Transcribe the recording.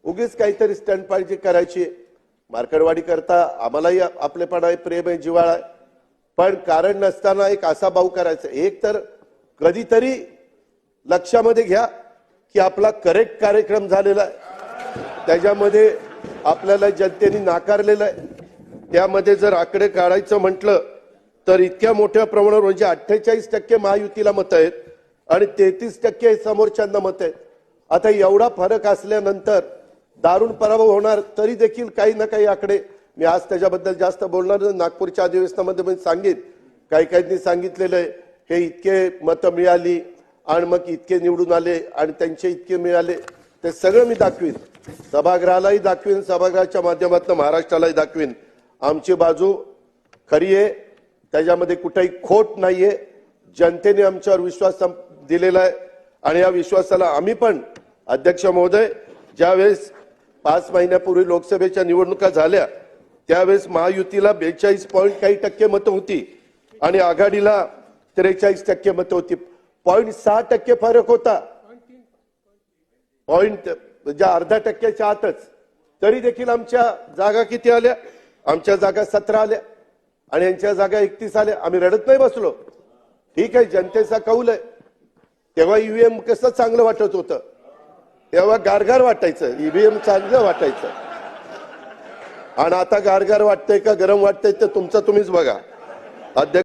उगीच काहीतरी स्टंट पाहिजे करायची मार्कडवाडी करता आम्हालाही आपलेपणा आहे, प्रेम आहे, जिव्हाळा आहे, पण कारण नसताना एक असा भाऊ करायचा. एक तर कधीतरी लक्षामध्ये घ्या की आपला करेक्ट कार्यक्रम झालेला आहे, त्याच्यामध्ये आपल्याला जनतेने नाकारलेलं आहे. त्यामध्ये जर आकडे काढायचं म्हटलं तर इतक्या मोठ्या प्रमाणावर म्हणजे 48% महायुतीला मतं आहेत आणि 33% समोरच्यांना मतं आहेत. आता एवढा फरक असल्यानंतर दारुण पराभव होणार तरी देखील काही ना काही आकडे, मी आज त्याच्याबद्दल जास्त बोलणार नाही, नागपूरच्या अधिवेशनामध्ये मी सांगेन. काही काहींनी सांगितलेलं आहे हे इतके मतं मिळाली आणि मग इतके निवडून आले आणि त्यांचे इतके मिळाले, ते सगळं मी दाखवीन, सभागृहालाही दाखवीन, सभागृहाच्या माध्यमातून महाराष्ट्रालाही दाखवीन. आमची बाजू खरी आहे, त्याच्यामध्ये कुठेही खोट नाहीये. जनतेने आमच्यावर विश्वास दिलेला आहे आणि या विश्वासाला आम्ही पण, अध्यक्ष महोदय, ज्यावेळेस 5 महिन्यापूर्वी लोकसभेच्या निवडणुका झाल्या त्यावेळेस महायुतीला 42 पॉइंट काही टक्के मतं होती आणि आघाडीला 43% मतं होती. 0.6% फरक होता, पॉइंट म्हणजे अर्धा टक्क्याच्या आतच. तरी देखील आमच्या जागा किती आल्या? आमच्या जागा 17 आल्या आणि यांच्या जागा 31 आल्या. आम्ही रडत नाही बसलो. ठीक आहे, जनतेचा कौल आहे. तेव्हा ईव्हीएम कसं चांगलं वाटत होतं, तेव्हा गारगार वाटायचं, ईव्हीएम चांगलं वाटायचं. आणि आता गारगार वाटतंय का गरम वाटतंय ते तुमचं तुम्हीच बघा. अध्यक्ष